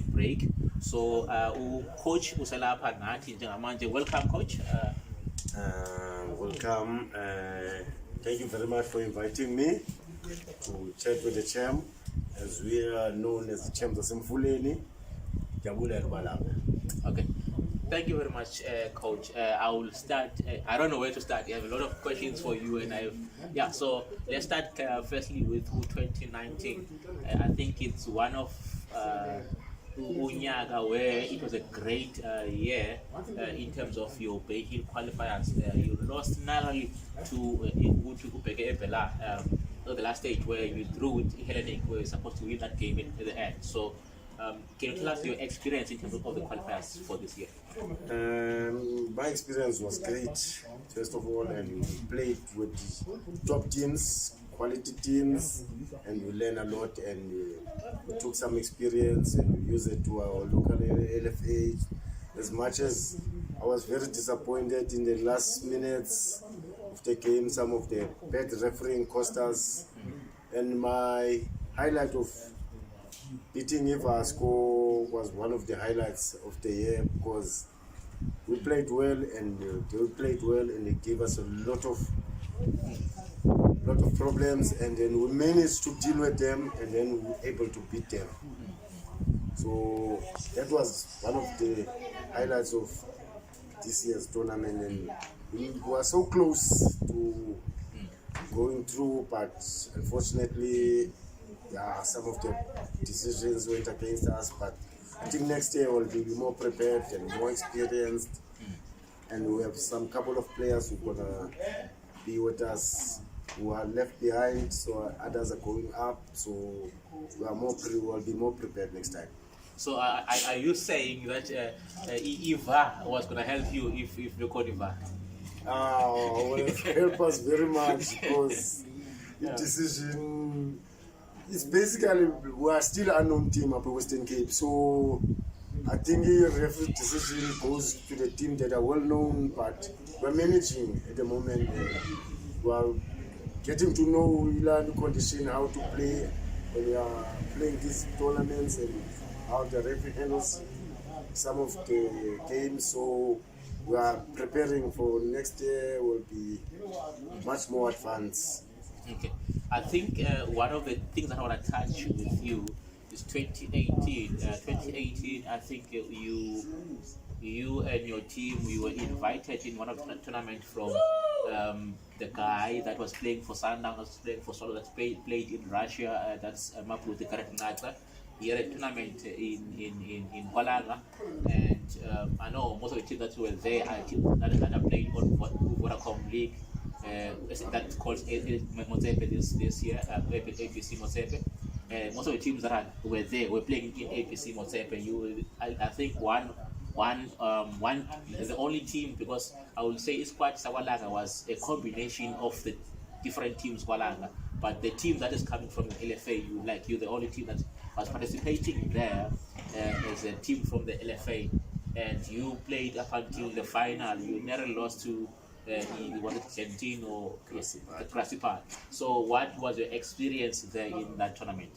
break. So coach uselapha nathi njengamanje. Welcome coach. Welcome. Thank you very much for inviting me to chat with the champ, as we are known as the champs of Semfuleni. Okay. Thank you very much, coach. I will start. I don't know where to start. I have a lot of questions for you, and so let's start firstly with 2019. I think it's one of Unyaga where it was a great year in terms of your Bay Hill qualifiers. You lost narrowly to Ubeke Ebela at the last stage where you drew with Hellenic, where you're supposed to win that game at the end. So can you tell us your experience in terms of the qualifiers for this year? My experience was great, first of all, and we played with top teams, quality teams, and we learned a lot, and we took some experience and we used it to our local LFA. As much as I was very disappointed in the last minutes of the game, some of the bad refereeing cost us, and my highlight of beating Ivasco was one of the highlights of the year, because we played well and they played well, and they gave us a lot of problems, and then we managed to deal with them, and then we were able to beat them. So that was one of the highlights of this year's tournament, and we were so close to going through, but unfortunately some of the decisions went against us. But I think next year we'll be more prepared and more experienced, and we have some couple of players who are gonna be with us who are left behind, so others are going up, so we'll be more prepared next time. So are you saying that Eva was going to help you if you called Eva? Will help us very much, because the decision is basically, we are still an unknown team up at Western Cape, so I think the referee decision goes to the team that are well known, but we're managing at the moment. We are getting to know the condition, how to play when we are playing these tournaments, and how the referee handles some of the games. So we are preparing for next year, will be much more advanced. Okay. I think one of the things that I want to touch with you is 2018. 2018, I think you and your team, we were invited in one of the tournament from the guy that was playing for Sundown, was playing for Solo, that played in Russia, that's Maputi Karatnata. He had a tournament in Kuala, and I know most of the teams that were there are teams that are playing on Vodacom League. That's called Motsepe this year, APC Motsepe. Most of the teams that were there were playing in APC Motsepe. I think the only team, because I would say Squad Sawalanga was a combination of the different teams Kuala, but the team that is coming from the LFA, you're the only team that was participating there as a team from the LFA, and you played up until the final. You never lost to Gentino or Principal. So what was your experience there in that tournament?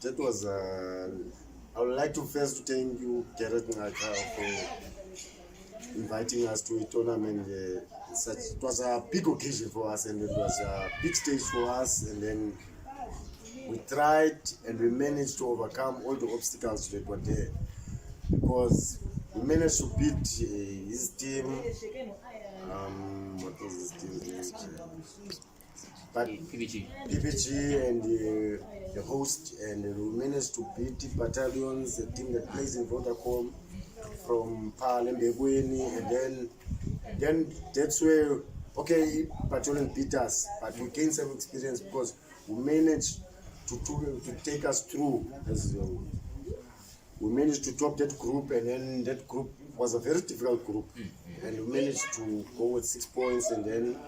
That was I would like to first thank you, Gareth Ngaka, for inviting us to a tournament. It was a big occasion for us, and it was a big stage for us, and then we tried and we managed to overcome all the obstacles that were there, because we managed to beat his team. What was his team's name? But PPG and the host, and we managed to beat the battalions, the team that plays in Vodacom from Palembegweni, and then that's where battalion beat us, but we gained some experience because we managed to take us through. We managed to top that group, and then that group was a very difficult group, and we managed to go with 6 points, and then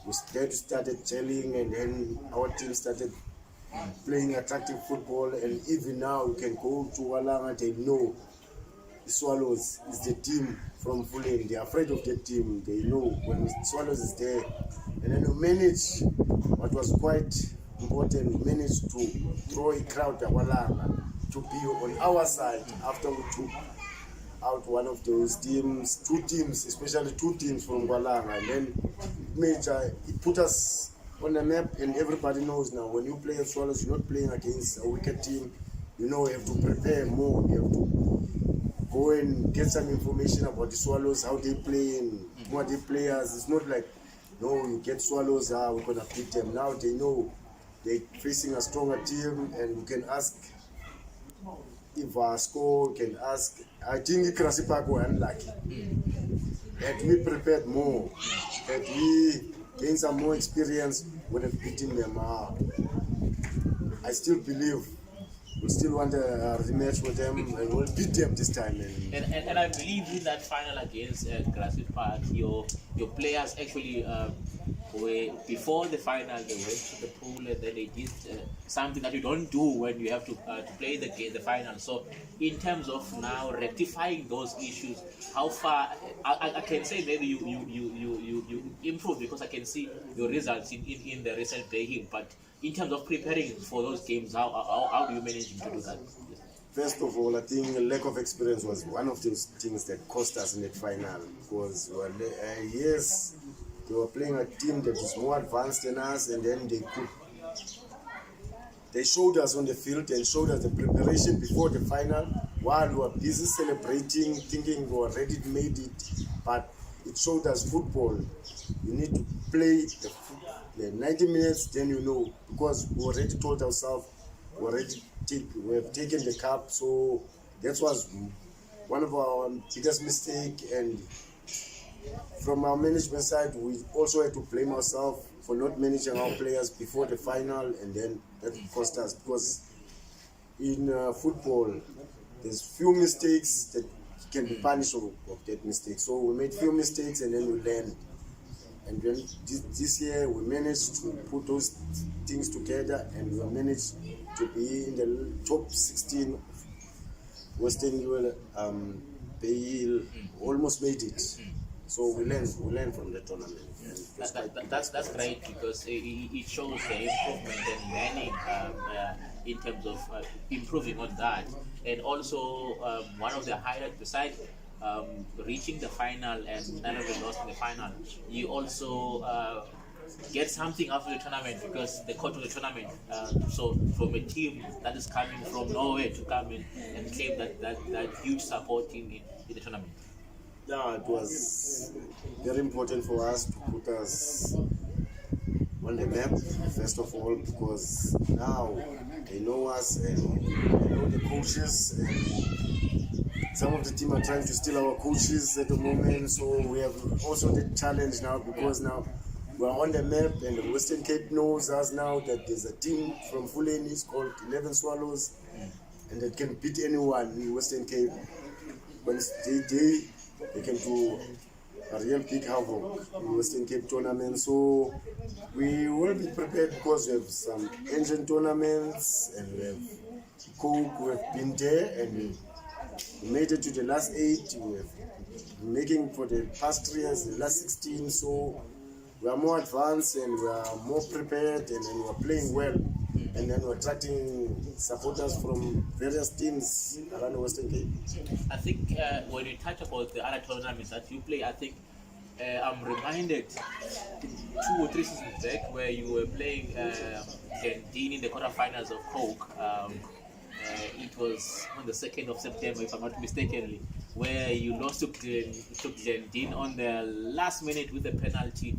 we started gelling, and then our team started playing attractive football, and even now we can go to Walanga, they know the Swallows is the team from Fulham. They're afraid of that team. They know when Swallows is there, and then we managed what was quite important. We managed to draw a crowd at Walanga to be on our side after we took out one of those teams, especially two teams from Gualanga. And then it put us on the map, and everybody knows now when you play at Swallows, you're not playing against a wicked team. You know, you have to prepare more. You have to go and get some information about the Swallows, how they play, and who are the players. It's not like, no, you get Swallows, we're going to beat them. Now they know they're facing a stronger team, and you can ask if Vasco, can ask. I think Grassy Park were unlucky. Had we prepared more, had we gained some more experience, would have beaten them. I still believe we still want a rematch with them, and we'll beat them this time. And I believe in that final against Grassy Park, your players actually were, before the final, they went to the pool and then they did something that you don't do when you have to play the final. So in terms of now rectifying those issues, how far I can say maybe you improved, because I can see your results in the recent playing, but in terms of preparing for those games, how do you manage to do that? First of all, I think lack of experience was one of those things that cost us in the final, because yes, they were playing a team that is more advanced than us, and then they showed us on the field and showed us the preparation before the final while we were busy celebrating, thinking we already made it. But it showed us football. You need to play the 90 minutes, then you know, because we already told ourselves we have taken the cup. So that was one of our biggest mistakes, and from our management side, we also had to blame ourselves for not managing our players before the final, and then that cost us, because in football, there's few mistakes that can be punished of that mistake. So we made few mistakes and then we learned. And then this year we managed to put those things together, and we managed to be in the top 16 Western UL. They almost made it. So we learned from the tournament. That's great, because it shows the improvement and learning in terms of improving on that. And also one of the highlights, besides reaching the final and none of it lost in the final, you also get something out of the tournament, because the coach of the tournament, so from a team that is coming from nowhere to come in and claim that huge support in the tournament. Yeah, it was very important for us to put us on the map, first of all, because now they know us and they know the coaches, and some of the team are trying to steal our coaches at the moment. So we have also the challenge now, because now we're on the map, and the Western Cape knows us now, that there's a team from Fulani, it's called 11 Swallows, and that can beat anyone in Western Cape. When they can do a real big havoc in Western Cape tournament. So we will be prepared, because we have some ancient tournaments, and we have Coke, we have been there, and we made it to the last 8. We have been making for the past 3 years, the last 16. So we are more advanced, and we are more prepared, and then we are playing well. And then we're attracting supporters from various teams around the Western Cape. I think when you touch about the other tournaments that you play, I think I'm reminded 2 or 3 seasons back where you were playing Dean in the quarterfinals of Coke. It was on the 2nd of September, if I'm not mistaken, where you lost to Dean on the last minute with a penalty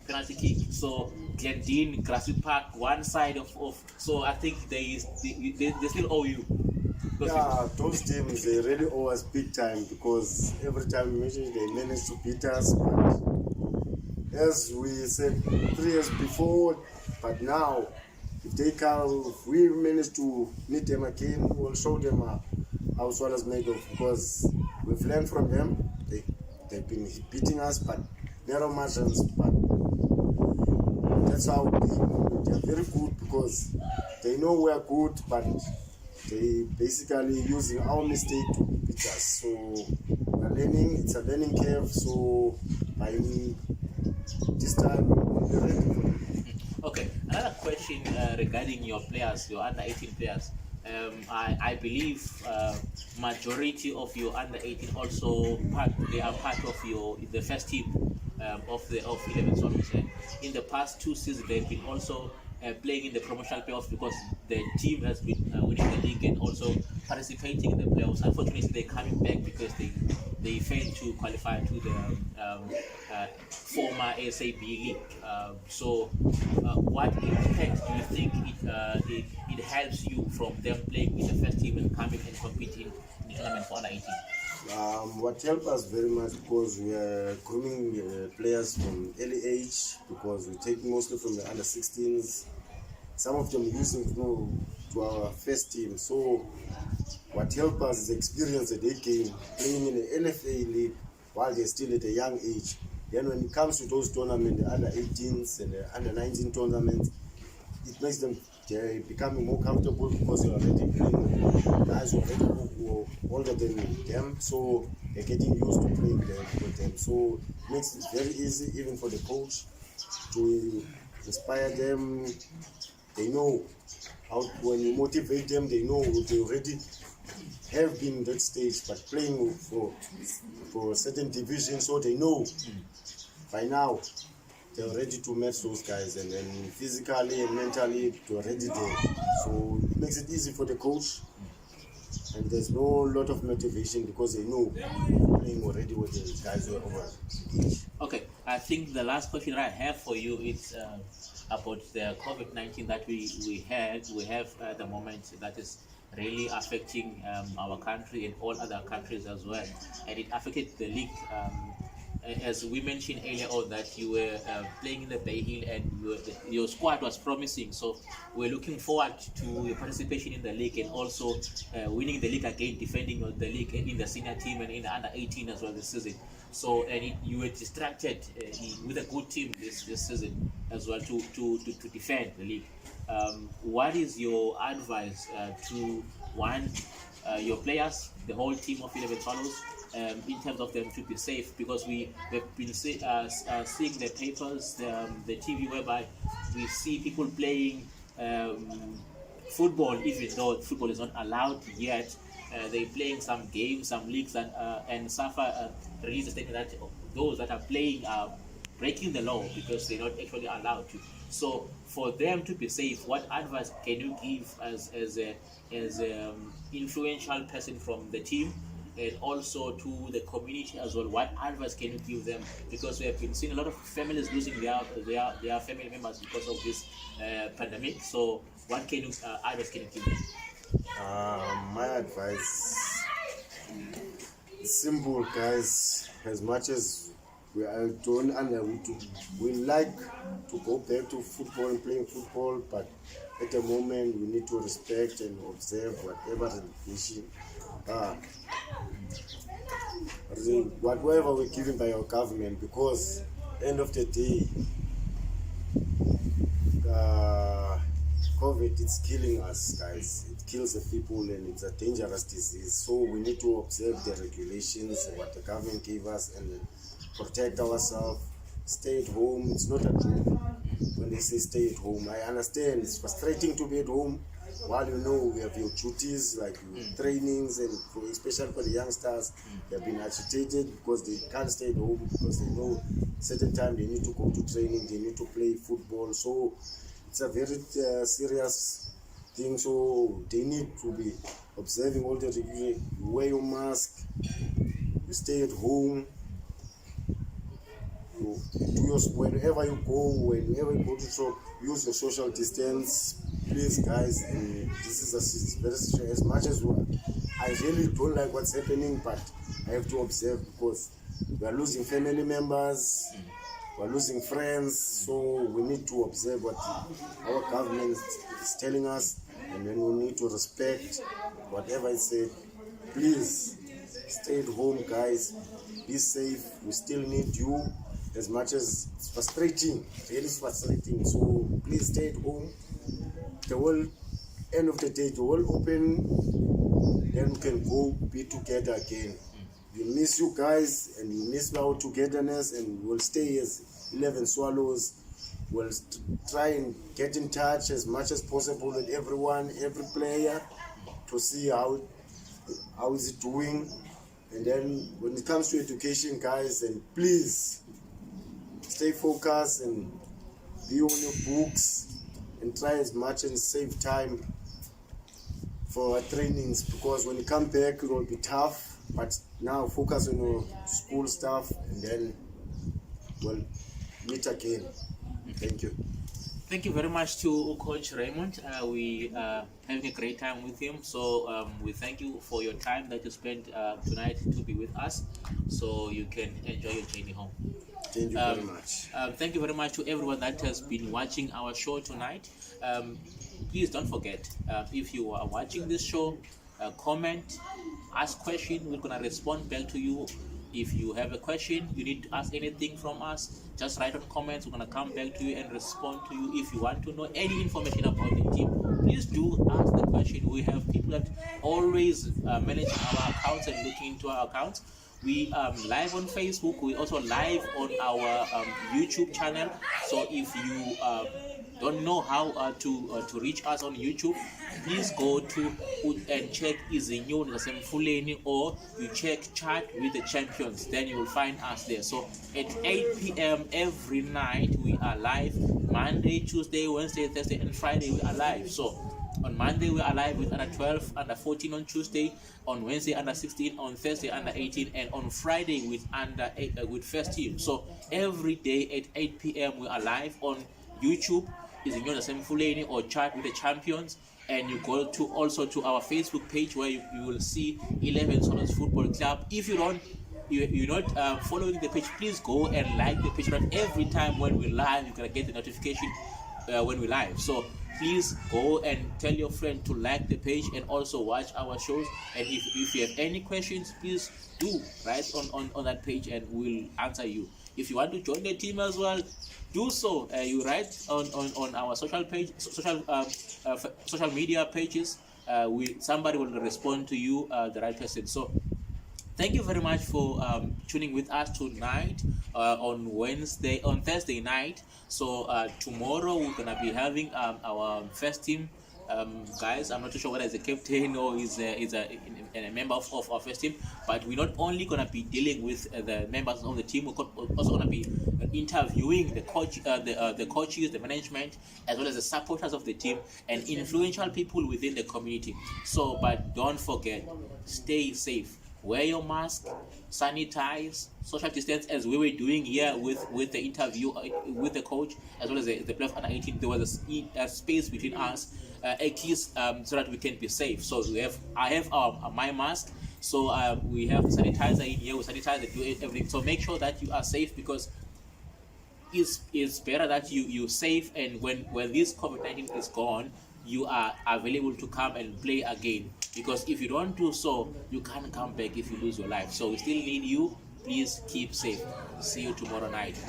kick. So Glendine, Grassy Park, one side of so I think they still owe you. Yeah, those teams, they really owe us big time, because every time we mention they manage to beat us. But as we said 3 years before, but now if we manage to meet them again, we'll show them how Swallows made of, because we've learned from them. They've been beating us, but narrow margins, but that's how they are very good, because they know we are good, but they basically using our mistake to beat us. So we're learning, it's a learning curve, so by this time we'll be ready for it. Okay, another question regarding your players, your under 18 players. I believe majority of your under 18 also they are part of the first team of 11 Swallows. And in the past 2 seasons, they've been also playing in the promotional playoffs because the team has been winning the league and also participating in the playoffs. Unfortunately, they're coming back because they failed to qualify to the former SAB league. What impact do you think it helps you from them playing in the first team and coming and competing in the tournament for under 18? What helped us very much because we are grooming players from early age because we take mostly from the under 16s. Some of them using to our first team. So what helped us is the experience that they gain playing in the NFA league while they're still at a young age. Then when it comes to those tournaments, the under 18s and the under 19 tournaments, it makes them becoming more comfortable because they're already playing with guys who are already older than them, so they're getting used to playing with them. So it makes it very easy even for the coach to inspire them. They know how, when you motivate them, they know they already have been in that stage, but playing for a certain division, so they know by now they're ready to match those guys, and then physically and mentally they're already there. So it makes it easy for the coach, and there's no lot of motivation because they know playing already with the guys who are over age. Okay, I think the last question that I have for you is about the COVID-19 that we have at the moment that is really affecting our country and all other countries as well, and it affected the league. As we mentioned earlier on, that you were playing in the Bay Hill and your squad was promising, so we're looking forward to your participation in the league and also winning the league again, defending the league in the senior team and in the under 18 as well this season. So you were distracted with a good team this season as well to defend the league. What is your advice to your players, the whole team of 11 Swallows, in terms of them to be safe? Because we've been seeing the papers, the TV, whereby we see people playing football, even though football is not allowed yet. They're playing some games, some leagues, and SAFA released a statement that those that are playing are breaking the law because they're not actually allowed to. So for them to be safe, what advice can you give as a influential person from the team and also to the community as well? What advice can you give them? Because we have been seeing a lot of families losing their family members because of this pandemic. So what advice can you give them? My advice is simple, guys. As much as we like to go back to football and playing football, but at the moment we need to respect and observe whatever regulation whatever we're given by our government, because end of the day COVID is killing us, guys. It kills the people and it's a dangerous disease. So we need to observe the regulations, what the government gave us, and protect ourselves. Stay at home. It's not a joke when they say stay at home. I understand it's frustrating to be at home while we have your duties like your trainings, and especially for the youngsters, they've been agitated because they can't stay at home because they know certain time they need to go to training, they need to play football. So it's a very serious thing. So they need to be observing all the regulations. You wear your mask, you stay at home. Whenever you go to shop, use your social distance, please, guys. And this is very serious. As much as I really don't like what's happening, but I have to observe because we are losing family members, we are losing friends, so we need to observe what our government is telling us, and then we need to respect whatever it said. Please stay at home, guys. Be safe. We still need you. As much as it's frustrating, really frustrating. So please stay at home. The whole end of the day, the world open, then we can go be together again. We miss you guys, and we miss our togetherness, and we'll stay as 11 Swallows. We'll try and get in touch as much as possible with everyone, every player, to see how is it doing. And then when it comes to education, guys, and please stay focused and be on your books and try as much and save time for our trainings, because when you come back it will be tough. But now focus on your school stuff, and then we'll meet again. Thank you. Thank you very much to Coach Raymond. We are having a great time with him. So we thank you for your time that you spent tonight to be with us, so you can enjoy your journey home. Thank you very much. Thank you very much to everyone that has been watching our show tonight. Please don't forget, if you are watching this show, comment, ask questions. We're gonna respond back to you. If you have a question, you need to ask anything from us, just write on comments. We're gonna come back to you and respond to you. If you want to know any information about the team, please do ask the question. We have people that always manage our accounts and looking into our accounts. We live on Facebook. We also live on our YouTube channel. So if you don't know how to reach us on YouTube, please go to and check Izinyo Nasemfuleni, or you check Chat with the Champions. Then you will find us there. So at 8 p.m. every night we are live. Monday, Tuesday, Wednesday, Thursday, and Friday we are live. So on Monday we are live with under 12, under 14 on Tuesday, on Wednesday under 16, on Thursday under 18, and on Friday with under 8 with first team. So every day at 8 p.m. we are live on YouTube, Izinyo Nasemfuleni, or Chat with the Champions. And you go to also to our Facebook page, where you will see 11 Sonos Football Club. If you're not following the page, please go and like the page. But every time when we're live, you're gonna get the notification when we're live. So please go and tell your friend to like the page and also watch our shows. And if you have any questions, please do write on that page and we'll answer you. If you want to join the team as well, do so. You write on our social media pages. Somebody will respond to you, the right person. So thank you very much for tuning with us tonight on Thursday night. So tomorrow we're gonna be having our first team guys. I'm not too sure whether it's a captain or is a member of our first team, but we're not only gonna be dealing with the members of the team. We're also gonna be interviewing the coaches, the management, as well as the supporters of the team and influential people within the community. So, but don't forget, stay safe. Wear your mask, sanitize, social distance, as we were doing here with the interview with the coach, as well as the player under 18. There was a space between us, at least so that we can be safe. So I have my mask. So we have sanitizer in here. We sanitize and do everything. So make sure that you are safe, because it's better that you're safe, and when this COVID-19 is gone, you are available to come and play again. Because if you don't do so, you can't come back if you lose your life. So we still need you. Please keep safe. See you tomorrow night.